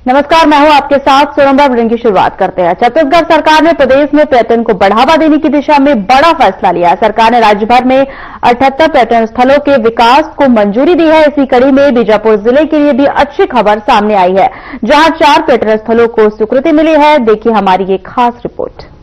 नमस्कार, मैं हूं आपके साथ सोनम्बरा। बुलेटिन की शुरुआत करते हैं। छत्तीसगढ़ सरकार ने प्रदेश में पर्यटन को बढ़ावा देने की दिशा में बड़ा फैसला लिया है। सरकार ने राज्य भर में 78 पर्यटन स्थलों के विकास को मंजूरी दी है। इसी कड़ी में बीजापुर जिले के लिए भी अच्छी खबर सामने आई है, जहां 4 पर्यटन स्थलों को स्वीकृति मिली है। देखिए हमारी ये खास रिपोर्ट।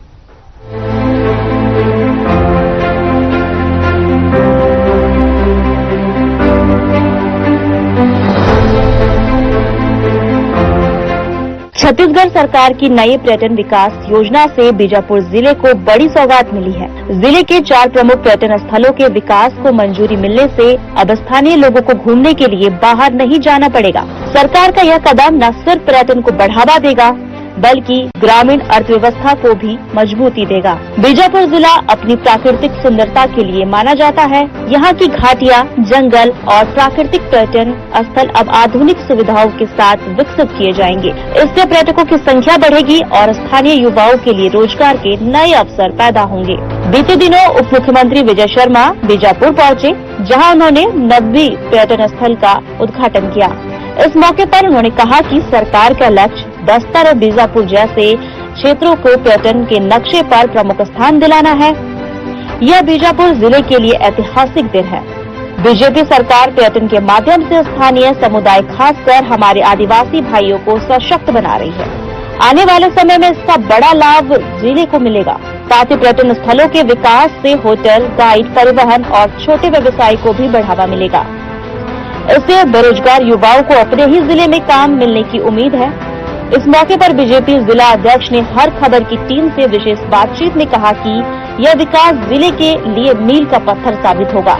छत्तीसगढ़ सरकार की नई पर्यटन विकास योजना से बीजापुर जिले को बड़ी सौगात मिली है। जिले के 4 प्रमुख पर्यटन स्थलों के विकास को मंजूरी मिलने से अब स्थानीय लोगों को घूमने के लिए बाहर नहीं जाना पड़ेगा। सरकार का यह कदम न सिर्फ पर्यटन को बढ़ावा देगा, बल्कि ग्रामीण अर्थव्यवस्था को भी मजबूती देगा। बीजापुर जिला अपनी प्राकृतिक सुंदरता के लिए माना जाता है। यहाँ की घाटियाँ, जंगल और प्राकृतिक पर्यटन स्थल अब आधुनिक सुविधाओं के साथ विकसित किए जाएंगे। इससे पर्यटकों की संख्या बढ़ेगी और स्थानीय युवाओं के लिए रोजगार के नए अवसर पैदा होंगे। बीते दिनों उप मुख्यमंत्री विजय शर्मा बीजापुर पहुँचे, जहाँ उन्होंने नब्बे पर्यटन स्थल का उद्घाटन किया। इस मौके पर उन्होंने कहा कि सरकार का लक्ष्य बस्तर और बीजापुर जैसे क्षेत्रों को पर्यटन के नक्शे पर प्रमुख स्थान दिलाना है। यह बीजापुर जिले के लिए ऐतिहासिक दिन है। बीजेपी सरकार पर्यटन के माध्यम से स्थानीय समुदाय, खासकर हमारे आदिवासी भाइयों को सशक्त बना रही है। आने वाले समय में इसका बड़ा लाभ जिले को मिलेगा। साथ ही पर्यटन स्थलों के विकास से होटल, गाइड, परिवहन और छोटे व्यवसाय को भी बढ़ावा मिलेगा। इससे बेरोजगार युवाओं को अपने ही जिले में काम मिलने की उम्मीद है। इस मौके पर बीजेपी जिला अध्यक्ष ने हर खबर की टीम से विशेष बातचीत में कहा कि यह विकास जिले के लिए मील का पत्थर साबित होगा।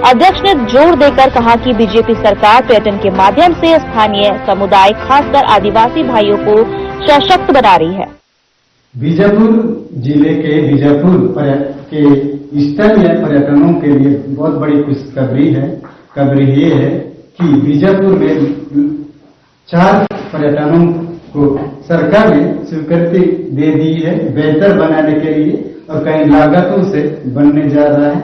अध्यक्ष ने जोर देकर कहा कि बीजेपी सरकार पर्यटन के माध्यम से स्थानीय समुदाय, खासकर आदिवासी भाइयों को सशक्त बना रही है। बीजापुर जिले के बीजापुर के स्थानीय पर्यटनों के लिए बहुत बड़ी खुशखबरी है। खबर ये है कि बीजापुर में 4 पर्यटनों को सरकार ने स्वीकृति दे दी है बेहतर बनाने के लिए, और कई लागतों से बनने जा रहा है।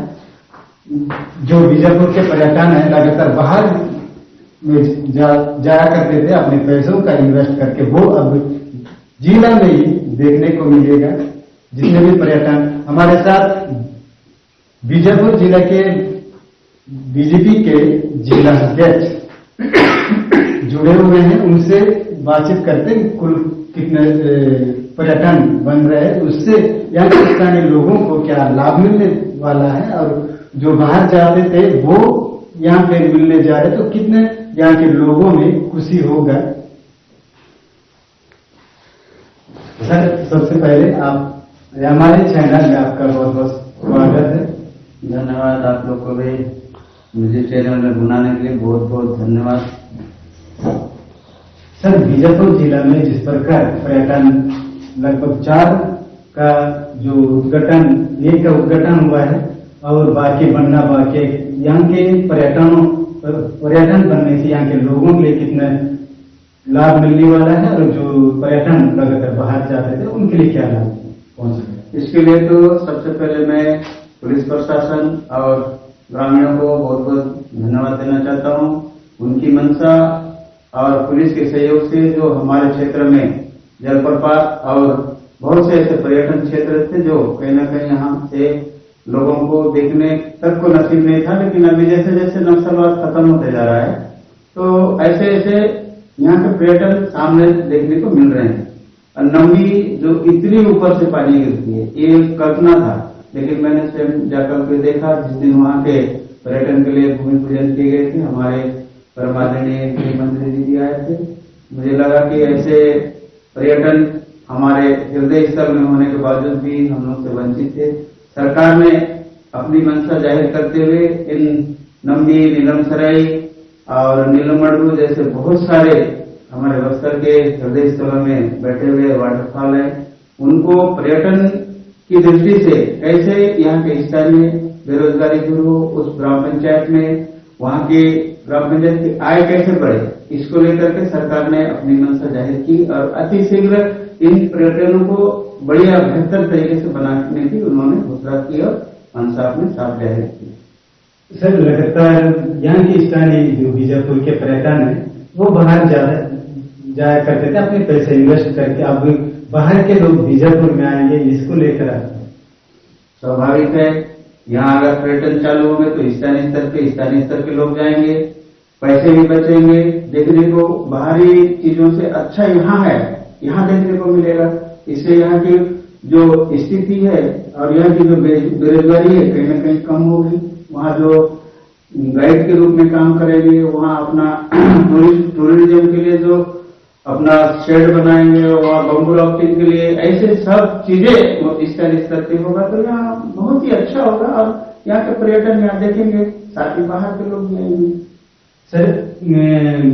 जो बीजापुर के पर्यटन है लगातार बाहर में जाया करते थे अपने पैसों का इन्वेस्ट करके, वो अब जिला में ही देखने को मिलेगा। जितने भी पर्यटन हमारे साथ बीजापुर जिला के बीजेपी के जिला अध्यक्ष जुड़े हुए हैं, उनसे बातचीत करते हैं कुल कितने पर्यटन बन रहे हैं, उससे यहाँ के स्थानीय लोगों को क्या लाभ मिलने वाला है, और जो बाहर जाते थे वो यहाँ पे मिलने जा रहे, तो कितने यहाँ के लोगों में खुशी होगा। सर, सबसे पहले आप हमारे चैनल में आपका बहुत बहुत स्वागत है। धन्यवाद। आप लोग को भी मुझे चैनल में बुलाने के लिए बहुत बहुत धन्यवाद। सर, बीजापुर जिला में जिस प्रकार पर्यटन लगभग 4 का जो एक का उद्घाटन हुआ है और बाकी बनना बाकी, यहाँ के पर्यटन बनने से यहाँ के लोगों के लिए कितना लाभ मिलने वाला है, और जो पर्यटन लगातार बाहर जाते थे उनके लिए क्या लाभ पहुंच रहा है? इसके लिए तो सबसे पहले मैं पुलिस प्रशासन और ग्रामीणों को बहुत बहुत धन्यवाद देना चाहता हूं। उनकी मंशा और पुलिस के सहयोग से जो हमारे क्षेत्र में जलप्रपात और बहुत से ऐसे पर्यटन क्षेत्र थे जो कहीं न कहीं यहाँ से लोगों को देखने तक को नसीब नहीं था, लेकिन अभी जैसे जैसे नक्सलवाद खत्म होते जा रहा है, तो ऐसे ऐसे यहाँ के पर्यटन सामने देखने को मिल रहे हैं। और नंबी जो इतनी ऊपर से पानी गिरती है, ये कल्पना था, लेकिन मैंने स्वयं जाकर के देखा। जिस दिन वहाँ के पर्यटन के लिए भूमि पूजन किए गए थे, हमारे परमादरणीय गृहमंत्री जी आए थे। मुझे लगा कि ऐसे पर्यटन हमारे हृदय स्थल में होने के बावजूद भी हम लोग से वंचित थे। सरकार ने अपनी मंशा जाहिर करते हुए इन नंबी, नीलमसराई और नीलमड़ू जैसे बहुत सारे हमारे बस्तर के हृदय स्थलों में बैठे हुए वाटरफॉल है, उनको पर्यटन की दृष्टि से कैसे यहाँ के स्थानीय बेरोजगारी दूर हो, उस ग्राम पंचायत में वहाँ के ग्राम पंचायत की आय कैसे बढ़े, इसको लेकर के सरकार ने अपनी मंशा जाहिर की और अतिशीघ्र इन पर्यटनों को बढ़िया बेहतर तरीके से बनाने की उन्होंने घोषणा की और मंशा अपने साथ जाहिर की। सर, लगातार यहाँ की स्थानीय जो बीजापुर के पर्यटन है वो बाहर जाया करते थे अपने पैसे इन्वेस्ट करके, अब बाहर के लोग बीजापुर में आएंगे, इसको लेकर आते हैं। स्वाभाविक है, यहाँ अगर पर्यटन चालू होंगे तो स्थानीय स्तर के लोग जाएंगे, पैसे भी बचेंगे। देखने को बाहरी चीजों से अच्छा यहाँ है, यहाँ देखने को मिलेगा। इससे यहाँ की जो स्थिति है और यहाँ की जो बेरोजगारी है कहीं न कहीं कम होगी। वहाँ जो गाइड के रूप में काम करेंगे, वहाँ अपना टूरिज्म के लिए जो अपना शेड बनाएंगे, वहाँ बम्बू लॉफ्टिंग के लिए, ऐसे सब चीजें स्थानीय स्तर पे होगा तो यहाँ बहुत ही अच्छा होगा और यहाँ के पर्यटन यहाँ देखेंगे, साथ ही बाहर के लोग भी आएंगे। सर,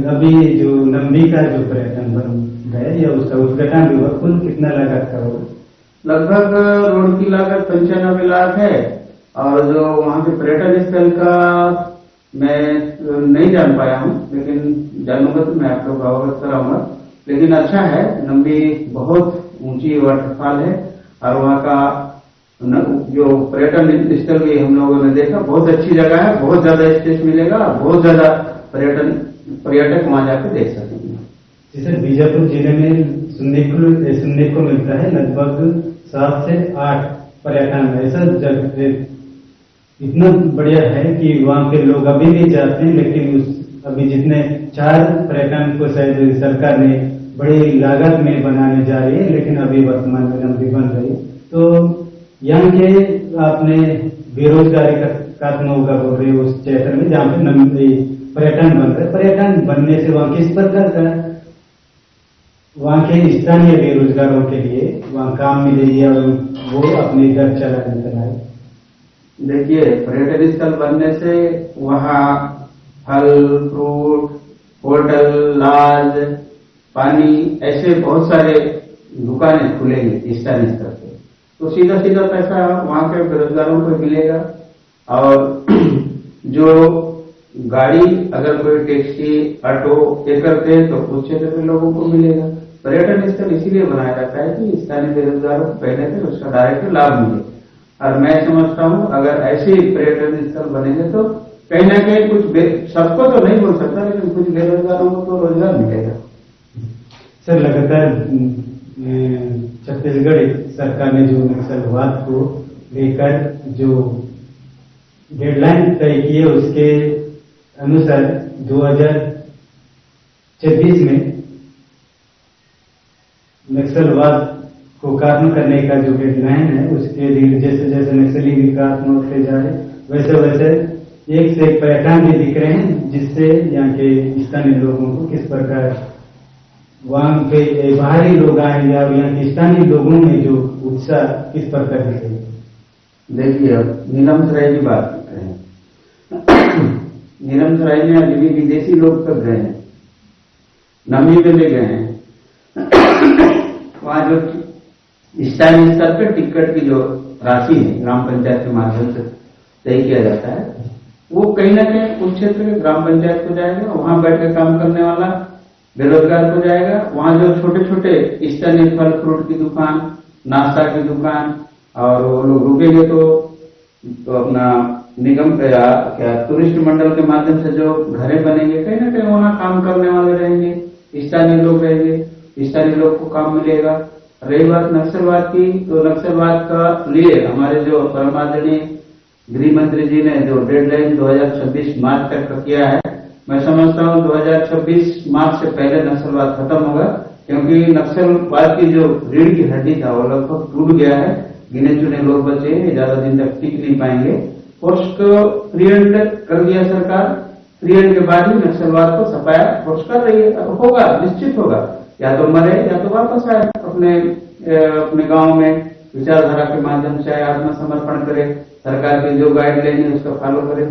अभी जो नंबी का जो पर्यटन बन है या उसका उद्घाटन हुआ, कुल कितना लागत का होगा? लगभग रोड की लागत 95 लाख है और जो वहाँ के पर्यटन स्थल का मैं नहीं जान पाया हूँ, लेकिन जानूंगा तो मैं आपको अवगत कराऊंगा। लेकिन अच्छा है, नंबी बहुत ऊंची वाटरफॉल है और वहाँ का जो पर्यटन स्थल भी हम लोगों ने देखा, बहुत अच्छी जगह है, बहुत ज्यादा स्पेस मिलेगा, बहुत ज्यादा पर्यटक वहाँ जाकर देख सकेंगे। जी सर, बीजापुर जिले में सुनने को मिलता है लगभग 7 से 8 पर्यटन ऐसा जगह इतना बढ़िया है कि वहाँ के लोग अभी भी जाते हैं, लेकिन अभी जितने 4 पर्यटन को शायद सरकार ने बड़ी लागत में बनाने जा रही है, लेकिन अभी वर्तमान में नंबी बन रही है। तो यहाँ के आपने बेरोजगारी का खत्म होगा बोल रहे हो उस क्षेत्र में जहाँ पे नंबी पर्यटन बन रहे, पर्यटन बनने से वहाँ किस प्रकार का वहाँ के स्थानीय बेरोजगारों के लिए वहाँ काम मिलेगी और वो अपने घर चलाने चलाए? देखिए, पर्यटन स्थल बनने से वहाँ फल, फ्रूट, होटल, लॉज, पानी, ऐसे बहुत सारे दुकानें खुलेंगे स्थानीय स्तर पे, तो सीधा सीधा पैसा वहाँ के बेरोजगारों को मिलेगा। और जो गाड़ी अगर कोई टैक्सी, ऑटो ये करते हैं तो उस क्षेत्र के लोगों को मिलेगा। पर्यटन स्थल इसीलिए बनाया जाता है कि स्थानीय बेरोजगारों को पहले से उसका डायरेक्ट लाभ मिले। और मैं समझता हूँ अगर ऐसे पर्यटन स्थल बनेंगे तो कहीं ना कहीं कुछ, सबको तो नहीं बोल सकता, लेकिन कुछ बेरोजगारों को तो रोजगार मिलेगा। सर, लगातार छत्तीसगढ़ सरकार ने जो नक्सलवाद को लेकर जो डेडलाइन तय की है, उसके अनुसार 2026 में नक्सलवाद को खत्म करने का जो डेडलाइन है, उसके लिए जैसे जैसे नक्सली विकास में उठते जा रहे, वैसे वैसे एक से एक पर्यटन भी दिख रहे हैं, जिससे यहाँ के स्थानीय लोगों को किस प्रकार वहाँ पे बाहरी लोग आएंगे और यहाँ के स्थानीय लोगों में जो उत्साह किस प्रकार दिखेगा? देखिए, अब नीलम सराय की बात करते हैं। नीलम सराय में अभी भी विदेशी लोग तक गए हैं, नमी में ले गए हैं। वहाँ जो स्थानीय स्तर पर टिकट की जो राशि है ग्राम पंचायत के माध्यम से तय किया जाता है, वो कहीं ना कहीं उस क्षेत्र के ग्राम पंचायत को जाएगा, वहां बैठ कर काम करने वाला बेरोजगार को जाएगा। वहां जो छोटे छोटे स्थानीय फल फ्रूट की दुकान, नाश्ता की दुकान, और वो लोग रुकेंगे तो अपना निगम क्या टूरिस्ट मंडल के माध्यम से जो घरें बनेंगे, कहीं ना कहीं वहां काम करने वाले रहेंगे, स्थानीय लोग रहेंगे, स्थानीय लोग को काम मिलेगा। रही बात नक्सलवाद की, तो नक्सलवाद का लिए हमारे जो परमादरणीय गृह मंत्री जी ने जो डेडलाइन 2026 मार्च तक का किया है, मैं समझता हूँ 2026 मार्च से पहले नक्सलवाद खत्म होगा, क्योंकि नक्सलवाद की जो रीढ़ की हड्डी था वो लगभग टूट गया है। गिने चुने लोग बचे हैं, ज्यादा दिन तक टिक नहीं पाएंगे। फोर्स को फ्री हैंड कर दिया सरकार, फ्री हैंड के बाद ही नक्सलवाद को सफाया फोर्स कर रही है। अब होगा, निश्चित होगा, या तो मरे या तो वापस आए अपने गांव में, विचारधारा के माध्यम से आत्मसमर्पण करे, सरकार की जो गाइडलाइन है उसका फॉलो करे,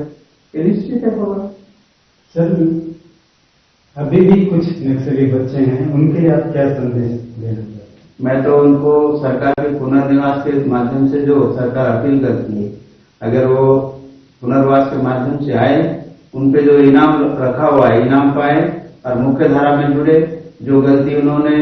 ये निश्चित है होगा। सर, अभी भी कुछ नक्सली बच्चे हैं, उनके लिए आप क्या संदेश देना चाहते हैं? मैं तो उनको सरकार के पुनर्निवास के माध्यम से जो सरकार अपील करती है, अगर वो पुनर्वास के माध्यम से आए, उनपे जो इनाम रखा हुआ है इनाम पाए और मुख्य धारा में जुड़े। जो गलती उन्होंने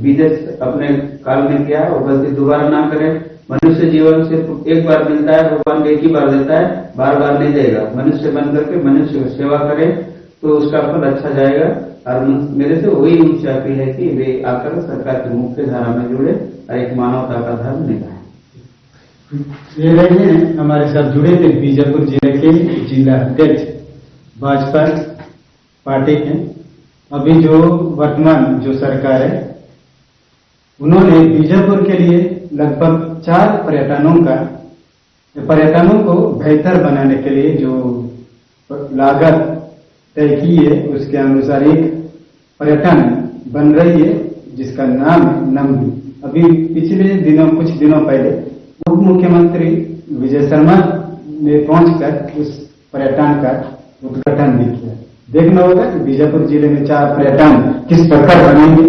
विदेश अपने काल में किया है वो गलती दोबारा ना करें। मनुष्य जीवन सिर्फ एक बार मिलता है, भगवान एक ही बार देता है, बार बार नहीं देगा। मनुष्य बन करके मनुष्य की सेवा करें तो उसका फल अच्छा जाएगा। और मेरे से वही उनसे अपील है कि वे आकर सरकार की मुख्य धारा में जुड़े और एक मानवता का धर्म निभाएं। ये रहे हमारे साथ जुड़े थे बीजापुर जिले के जिला अध्यक्ष भाजपा पार्टी के। अभी जो वर्तमान जो सरकार है उन्होंने बीजापुर के लिए लगभग 4 पर्यटनों को बेहतर बनाने के लिए जो लागत तय की है उसके अनुसार एक पर्यटन बन रही है जिसका नाम है नमदी। अभी पिछले दिनों कुछ दिनों पहले उप मुख्यमंत्री विजय शर्मा ने पहुंचकर उस पर्यटन का उद्घाटन भी किया। देखना होगा कि बीजापुर जिले में 4 पर्यटन किस प्रकार बनेंगे,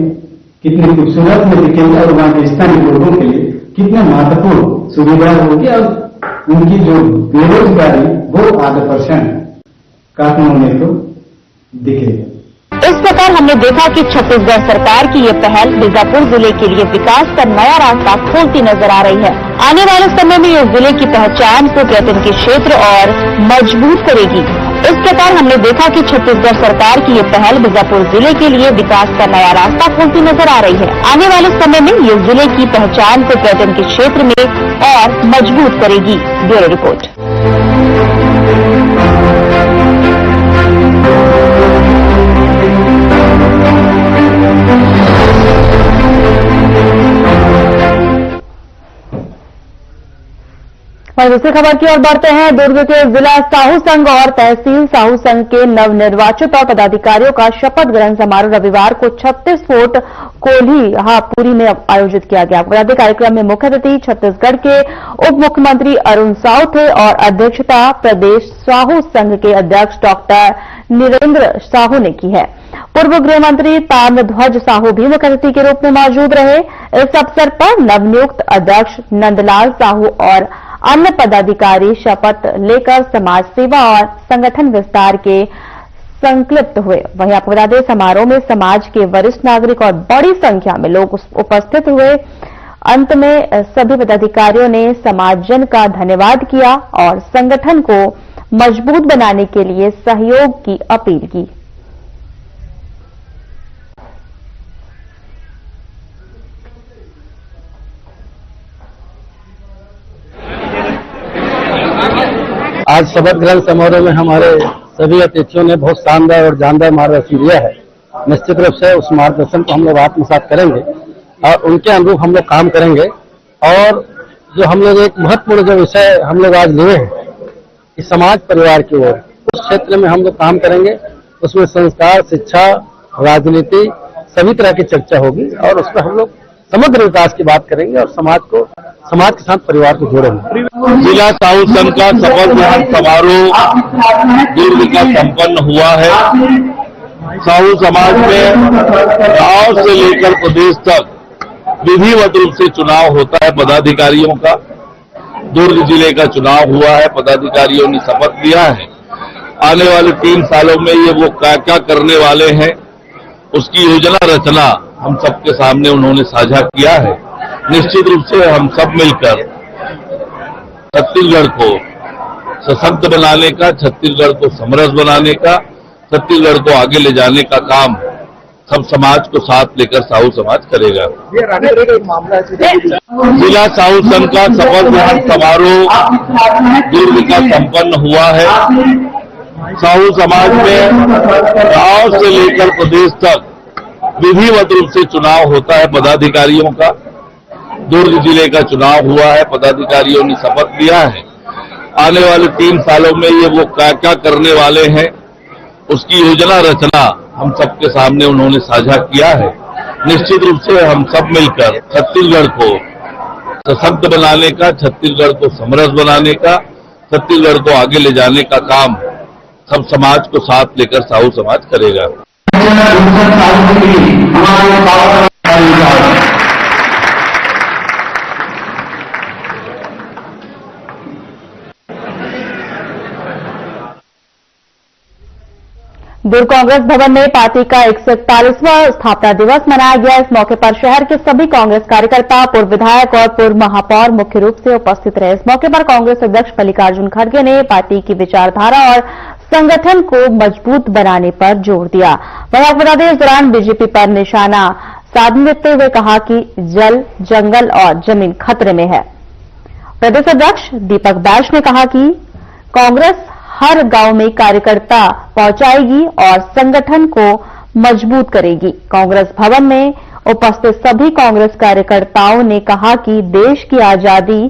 कितने खूबसूरत में दिखेंगे और वहां के स्थानीय लोगों के लिए कितने महत्वपूर्ण सुविधा होगी और उनकी जो बेरोजगारी वो 8% खत्म होने को दिखेगा। इस प्रकार हमने देखा कि छत्तीसगढ़ सरकार की ये पहल बीजापुर जिले के लिए विकास का नया रास्ता खोलती नजर आ रही है। आने वाले समय में ये जिले की पहचान को पर्यटन के क्षेत्र और मजबूत करेगी। इस प्रकार हमने देखा कि छत्तीसगढ़ सरकार की ये पहल बीजापुर जिले के लिए विकास का नया रास्ता खोलती नजर आ रही है। आने वाले समय में ये जिले की पहचान को पर्यटन के क्षेत्र में और मजबूत करेगी। Bureau report. और दूसरी खबर की ओर बढ़ते हैं। दुर्ग के जिला साहू संघ और तहसील साहू संघ के नवनिर्वाचित और पदाधिकारियों का शपथ ग्रहण समारोह रविवार को 36 फुट कोल्हापुरी में आयोजित किया गया। पदाधिकारी कार्यक्रम में मुख्य अतिथि छत्तीसगढ़ के उप मुख्यमंत्री अरुण साहू थे और अध्यक्षता प्रदेश साहू संघ के अध्यक्ष डॉक्टर नीरेंद्र साहू ने की है। पूर्व गृह मंत्री ताम्रध्वज साहू भी मुख्य अतिथि के रूप में मौजूद रहे। इस अवसर पर नवनियुक्त अध्यक्ष नंदलाल साहू और अन्य पदाधिकारी शपथ लेकर समाज सेवा और संगठन विस्तार के संकल्पित हुए। वहीं आपको बता दें समारोह में समाज के वरिष्ठ नागरिक और बड़ी संख्या में लोग उपस्थित हुए। अंत में सभी पदाधिकारियों ने समाजजन का धन्यवाद किया और संगठन को मजबूत बनाने के लिए सहयोग की अपील की। आज शपथ ग्रहण समारोह में हमारे सभी अतिथियों ने बहुत शानदार और जानदार मार्गदर्शन दिया है। निश्चित रूप से उस मार्गदर्शन को हम लोग आत्मसात करेंगे और उनके अनुरूप हम लोग काम करेंगे। और जो हम लोग एक महत्वपूर्ण जो विषय हम लोग आज लिए हैं कि समाज परिवार की ओर, उस क्षेत्र में हम लोग काम करेंगे। उसमें संस्कार, शिक्षा, राजनीति सभी तरह की चर्चा होगी और उसमें हम लोग समग्र विकास की बात करेंगे और समाज के साथ परिवार को जोड़ेंगे। जिला साहू संघ का शपथ ग्रहण समारोह दुर्ग का संपन्न हुआ है। साहू समाज में गांव से लेकर प्रदेश तक विधिवत रूप से चुनाव होता है पदाधिकारियों का। दुर्ग जिले का चुनाव हुआ है, पदाधिकारियों ने शपथ लिया है। आने वाले 3 सालों में ये वो क्या क्या करने वाले हैं उसकी योजना रचना हम सबके सामने उन्होंने साझा किया है। निश्चित रूप से हम सब मिलकर छत्तीसगढ़ को सशक्त बनाने का, छत्तीसगढ़ को समरस बनाने का, छत्तीसगढ़ को आगे ले जाने का काम सब समाज को साथ लेकर साहू समाज करेगा। जिला साहू संघ का शपथ ग्रहण समारोह दुर्ग का संपन्न हुआ है। साहू समाज में गांव से लेकर प्रदेश तक विधिवत रूप से चुनाव होता है पदाधिकारियों का। दुर्ग जिले का चुनाव हुआ है, पदाधिकारियों ने शपथ लिया है। आने वाले 3 सालों में ये वो क्या क्या करने वाले हैं उसकी योजना रचना हम सबके सामने उन्होंने साझा किया है। निश्चित रूप से हम सब मिलकर छत्तीसगढ़ को सशक्त बनाने का, छत्तीसगढ़ को समरस बनाने का, छत्तीसगढ़ को आगे ले जाने का काम सब समाज को साथ लेकर साहू समाज करेगा। दुर्ग कांग्रेस भवन में पार्टी का 141वां स्थापना दिवस मनाया गया। इस मौके पर शहर के सभी कांग्रेस कार्यकर्ता, पूर्व विधायक और पूर्व महापौर मुख्य रूप से उपस्थित रहे। इस मौके पर कांग्रेस अध्यक्ष मल्लिकार्जुन खड़गे ने पार्टी की विचारधारा और संगठन को मजबूत बनाने पर जोर दिया। वहीं आपको बता दें, इस दौरान बीजेपी पर निशाना साधते हुए कहा कि जल, जंगल और जमीन खतरे में है। प्रदेश अध्यक्ष दीपक बैज ने कहा कि कांग्रेस हर गांव में कार्यकर्ता पहुंचाएगी और संगठन को मजबूत करेगी। कांग्रेस भवन में उपस्थित सभी कांग्रेस कार्यकर्ताओं ने कहा कि देश की आजादी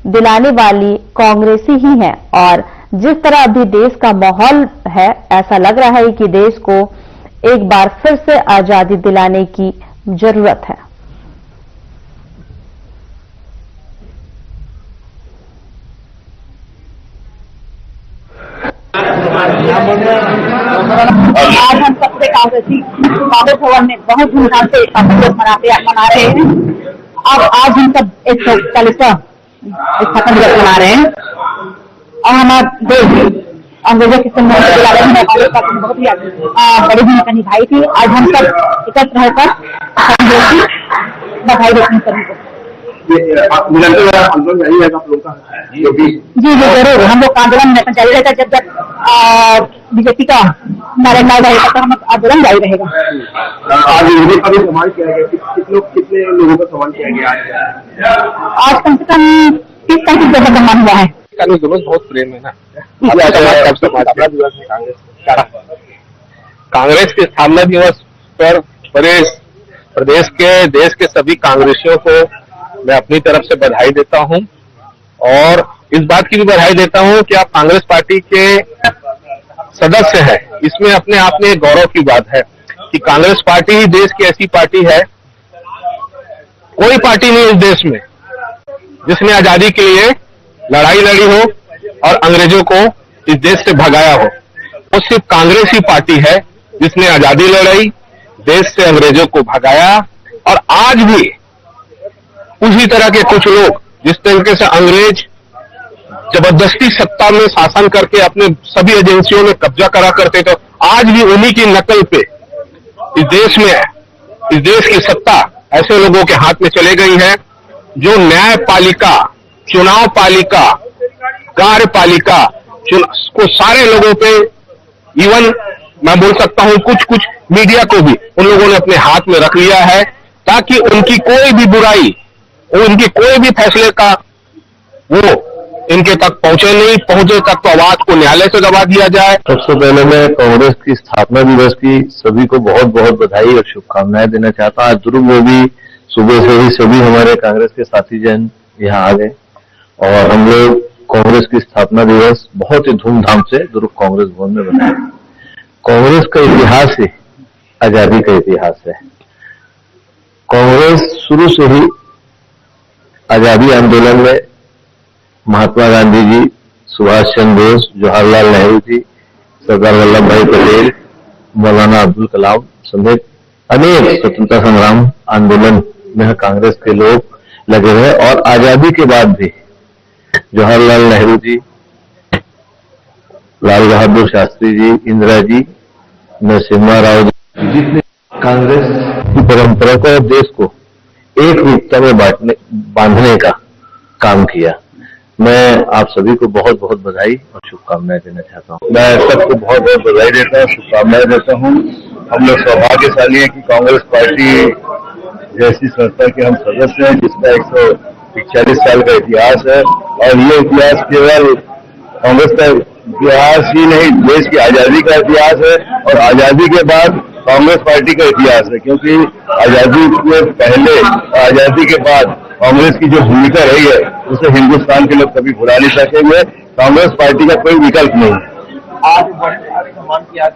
दिलाने वाली कांग्रेसी ही है और जिस तरह अभी देश का माहौल है, ऐसा लग रहा है कि देश को एक बार फिर से आजादी दिलाने की जरूरत है। आज हम सबसे कांग्रेस भवन में बहुत धूमधाम से मना रहे हैं। अब आज हम सब 140वां स्थापना दिवस मना रहे हैं और हमारा देश अंग्रेजों के सम्मान के दिलाने में बहुत ही बड़ी भूमिका निभाई थी। आज हम सब एकत्र रहकर बधाई देते हैं सभी को। निरंतर आंदोलन जारी रहेगा आप लोगों का? जी जरूर, हम लोग का आंदोलन जारी रहेगा। जब तक बीजेपी का नारायण रहेगा तो हम आंदोलन जारी रहेगा। आज लोगों का भी सम्मान किया गया, कितने लोगों का सम्मान किया गया? आज कम से कम 30-35 जगह सम्मान हुआ है। जुलूस बहुत प्रेम है ना। कांग्रेस के स्थापना दिवस पर प्रदेश के देश के सभी कांग्रेसियों को मैं अपनी तरफ से बधाई देता हूं और इस बात की भी बधाई देता हूं कि आप कांग्रेस पार्टी के सदस्य हैं। इसमें अपने आप में गौरव की बात है कि कांग्रेस पार्टी ही देश की ऐसी पार्टी है, कोई पार्टी नहीं इस देश में जिसने आजादी के लिए लड़ाई लड़ी हो और अंग्रेजों को इस देश से भगाया हो। वो सिर्फ कांग्रेस ही पार्टी है जिसने आजादी लड़ाई, देश से अंग्रेजों को भगाया और आज भी उसी तरह के कुछ लोग जिस तरीके से अंग्रेज जबरदस्ती सत्ता में शासन करके अपने सभी एजेंसियों में कब्जा करा करते थे, आज भी उन्हीं की नकल पे इस देश में इस देश की सत्ता ऐसे लोगों के हाथ में चले गई है जो न्यायपालिका, चुनाव पालिका, कार्यपालिका को सारे लोगों पे, इवन मैं बोल सकता हूं कुछ मीडिया को भी उन लोगों ने अपने हाथ में रख लिया है ताकि उनकी कोई भी बुराई, उनकी कोई भी फैसले का वो इनके तक पहुंचे तक तो आवाज को न्यायालय से दबा दिया जाए। सबसे पहले मैं कांग्रेस की स्थापना दिवस की सभी को बहुत बहुत बधाई और शुभकामनाएं देना चाहता हूं। आज दुर्ग में भी सुबह से ही सभी हमारे कांग्रेस के साथी जन यहाँ आ गए और हम लोग कांग्रेस की स्थापना दिवस बहुत ही धूमधाम से दुर्ग कांग्रेस भवन में मनाया। कांग्रेस का इतिहास ही आजादी का इतिहास है। कांग्रेस शुरू से ही आजादी आंदोलन में महात्मा गांधी जी, सुभाष चंद्र बोस, जवाहरलाल नेहरू जी, सरदार वल्लभ भाई पटेल, मौलाना अब्दुल कलाम समेत अनेक स्वतंत्रता संग्राम आंदोलन में कांग्रेस के लोग लगे रहे और आजादी के बाद भी जवाहरलाल नेहरू जी, लाल बहादुर शास्त्री जी, इंदिरा जी, नरसिम्हा राव जी, जितने कांग्रेस की परंपरा को और देश को एक रूपता में बांधने का काम किया। मैं आप सभी को बहुत बहुत बधाई और शुभकामनाएं देना चाहता हूं। मैं सबको बहुत बहुत बधाई देता हूं, शुभकामनाएं देता हूं। हम लोग सौभाग्यशाली हैं कि कांग्रेस पार्टी जैसी संस्था के हम सदस्य हैं जिसका 141 साल का इतिहास है और ये इतिहास केवल कांग्रेस का इतिहास ही नहीं, देश की आजादी का इतिहास है और आजादी के बाद कांग्रेस पार्टी का इतिहास है, क्योंकि आजादी के पहले आजादी के बाद कांग्रेस की जो भूमिका रही है उसे हिंदुस्तान के लोग कभी भुला नहीं सकेंगे। कांग्रेस पार्टी का कोई विकल्प नहीं है।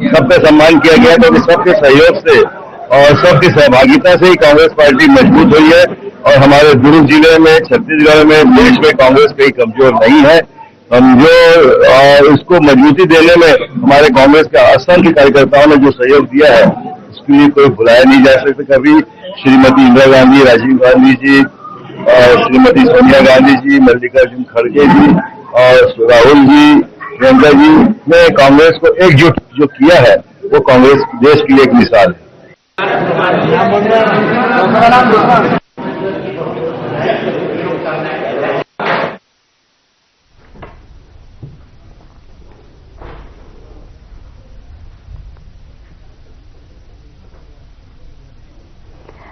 सबका सम्मान किया गया क्योंकि सबके सहयोग से और सबकी सहभागिता से ही कांग्रेस पार्टी मजबूत हुई है और हमारे दुर्ग जिले में, छत्तीसगढ़ में, देश में कांग्रेस कहीं कमजोर नहीं है। हम जो इसको मजबूती देने में हमारे कांग्रेस के असंख्य कार्यकर्ताओं ने जो सहयोग दिया है उसके लिए कोई भुलाया नहीं जा सकता। कभी श्रीमती इंदिरा गांधी, राजीव गांधी जी और श्रीमती सोनिया गांधी जी, मल्लिकार्जुन खड़गे जी और राहुल जी, प्रियंका जी ने कांग्रेस को एकजुट जो किया है वो कांग्रेस देश की एक मिसाल है।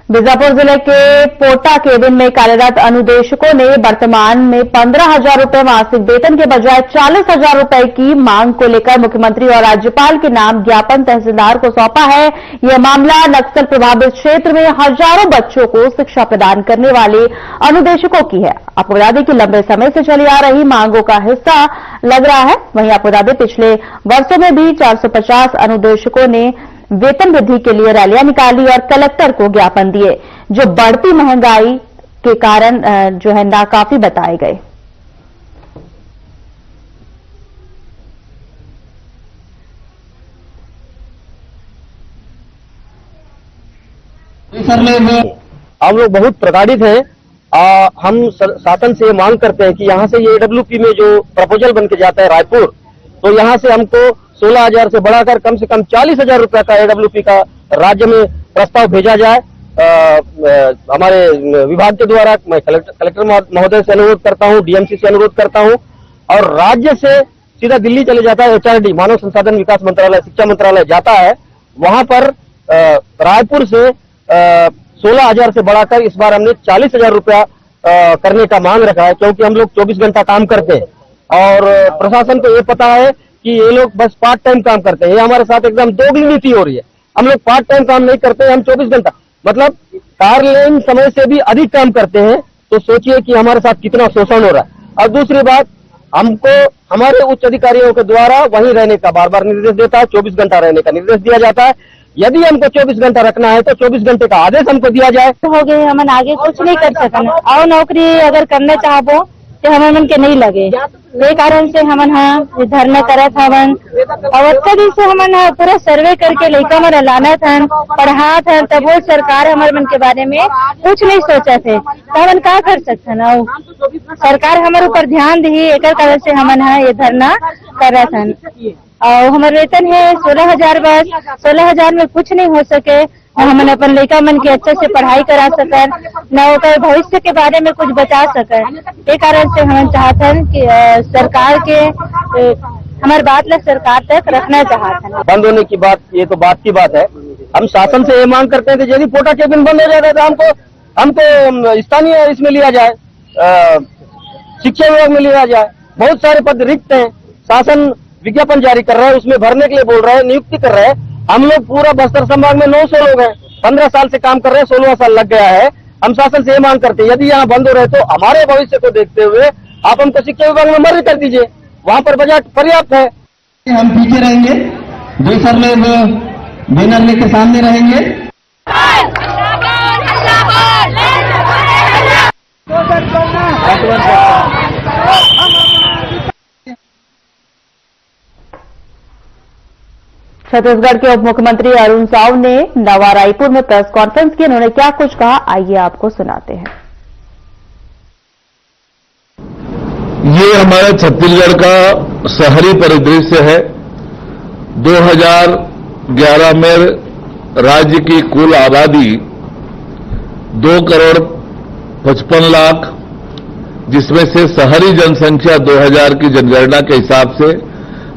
बीजापुर जिले के पोटा केबिन में कार्यरत अनुदेशकों ने वर्तमान में 15,000 रुपए मासिक वेतन के बजाय 40,000 रुपए की मांग को लेकर मुख्यमंत्री और राज्यपाल के नाम ज्ञापन तहसीलदार को सौंपा है। यह मामला नक्सल प्रभावित क्षेत्र में हजारों बच्चों को शिक्षा प्रदान करने वाले अनुदेशकों की है। आपको बता दें कि लंबे समय से चली आ रही मांगों का हिस्सा लग रहा है। वहीं आपको बता दें पिछले वर्षों में भी 450 अनुदेशकों ने वेतन वृद्धि के लिए रैलियां निकाली और कलेक्टर को ज्ञापन दिए, जो बढ़ती महंगाई के कारण जो है नाकाफी बताए गए। हम लोग बहुत प्रताड़ित हैं। हम शासन से मांग करते हैं कि यहाँ से ये AWP में जो प्रपोजल बन के जाता है रायपुर, तो यहाँ से हमको 16,000 से बढ़ाकर कम से कम 40,000 रुपए का AWP का राज्य में प्रस्ताव भेजा जाए। हमारे विभाग के द्वारा मैं कलेक्टर महोदय से अनुरोध करता हूँ, DMC से अनुरोध करता हूँ, और राज्य से सीधा दिल्ली चले जाता है HRD मानव संसाधन विकास मंत्रालय, शिक्षा मंत्रालय जाता है। वहां पर रायपुर से 16,000 से बढ़ाकर इस बार हमने 40,000 रुपया करने का मांग रखा है, क्योंकि हम लोग 24 घंटा काम करते हैं और प्रशासन को ये पता है कि ये लोग बस पार्ट टाइम काम करते हैं। ये हमारे साथ एकदम दोगली नीति हो रही है। हम लोग पार्ट टाइम काम नहीं करते हैं, हम 24 घंटा मतलब कार्यालयीन समय से भी अधिक काम करते हैं। तो सोचिए कि हमारे साथ कितना शोषण हो रहा है। और दूसरी बात, हमको हमारे उच्च अधिकारियों के द्वारा वहीं रहने का बार बार निर्देश देता है, 24 घंटा रहने का निर्देश दिया जाता है। यदि हमको 24 घंटा रखना है तो 24 घंटे का आदेश हमको दिया जाए। हो गए हम आगे कुछ नहीं कर सकन और नौकरी अगर करना चाहबो तो हमन के नहीं लगे, ये कारण से हमन धरना करत हवन। और अतका दिन से हमन पूरा सर्वे करके लड़का मन लानत हन, पढ़ात हन, तब वो सरकार हमारे मन के बारे में कुछ नहीं सोचा थे। तो हमन का कर सकते हैं? सरकार हमारे ऊपर ध्यान दी, एक कारण से हमन ये धरना करत हन। और हमारा वेतन है 16,000, बस 16,000 में कुछ नहीं हो सके। हमन अपन लड़का मन के अच्छे से पढ़ाई करा सकन, न ओकर भविष्य के बारे में कुछ बचा सकन। ये कारण से हम चाहते हैं कि सरकार के हमारी बात ला सरकार तक रखना चाहते हैं। बंद होने की बात, ये तो बात की बात है। हम शासन से ये मांग करते हैं कि यदि पोटा केबिन बंद हो जाता है तो हमको स्थानीय इसमें लिया जाए, शिक्षा विभाग में लिया जाए। बहुत सारे पद रिक्त हैं, शासन विज्ञापन जारी कर रहा है, उसमें भरने के लिए बोल रहा है, नियुक्ति कर रहा है। हम लोग पूरा बस्तर संभाग में 900 लोग हैं, 15 साल से काम कर रहे हैं, 16वां साल लग गया है। हम शासन से ये मांग करते हैं, यदि यहाँ बंद हो रहे तो हमारे भविष्य को देखते हुए आप हमको शिक्षा विभाग में मर्ज कर दीजिए, वहां पर बजट पर्याप्त है। हम पीछे रहेंगे, 2 सर लोग बैनर लेके सामने रहेंगे। छत्तीसगढ़ के उप मुख्यमंत्री अरुण साव ने नवा रायपुर में प्रेस कॉन्फ्रेंस की। उन्होंने क्या कुछ कहा, आइए आपको सुनाते हैं। ये हमारा छत्तीसगढ़ का शहरी परिदृश्य है। 2011 में राज्य की कुल आबादी 2,55,00,000, जिसमें से शहरी जनसंख्या 2000 की जनगणना के हिसाब से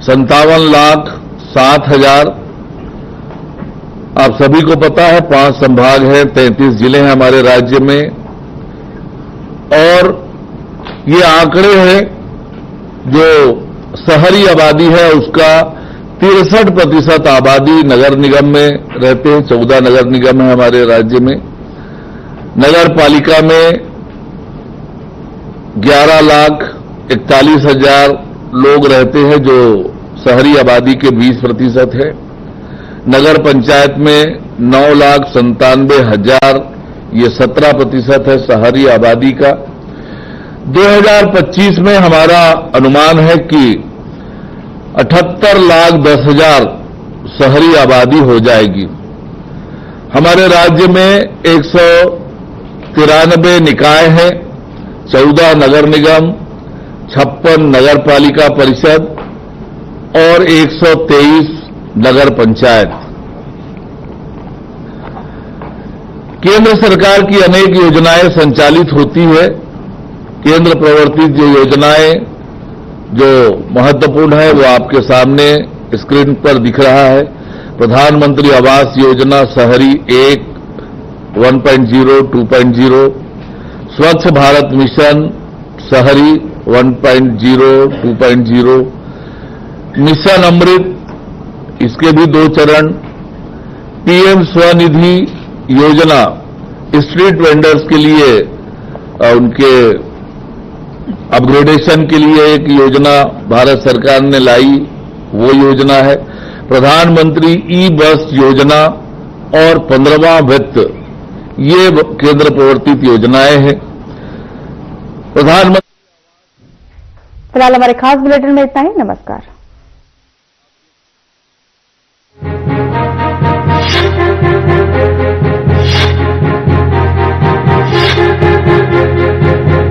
57,07,000। आप सभी को पता है 5 संभाग हैं, 33 जिले हैं हमारे राज्य में, और ये आंकड़े हैं जो शहरी आबादी है उसका 63% आबादी नगर निगम में रहते हैं। 14 नगर निगम है हमारे राज्य में। नगर पालिका में 11,41,000 लोग रहते हैं, जो शहरी आबादी के 20% है। नगर पंचायत में 9,97,000, ये 17% है शहरी आबादी का। 2025 में हमारा अनुमान है कि 78,10,000 शहरी आबादी हो जाएगी। हमारे राज्य में 193 निकाय हैं, 14 नगर निगम, 56 नगर पालिका परिषद और 123 नगर पंचायत। केंद्र सरकार की अनेक योजनाएं संचालित होती है। केंद्र प्रवर्तित जो योजनाएं जो महत्वपूर्ण है वो आपके सामने स्क्रीन पर दिख रहा है। प्रधानमंत्री आवास योजना शहरी 1, 1.0, 2.0, स्वच्छ भारत मिशन शहरी 1.0, 2.0, मिशन अमृत इसके भी 2 चरण, पीएम स्वनिधि योजना स्ट्रीट वेंडर्स के लिए उनके अपग्रेडेशन के लिए एक योजना भारत सरकार ने लाई, वो योजना है, प्रधानमंत्री ई बस योजना और 15वां वित्त, ये केंद्र प्रवर्तित योजनाएं हैं। प्रधानमंत्री फिलहाल हमारे खास बुलेटिन में इतना ही। नमस्कार।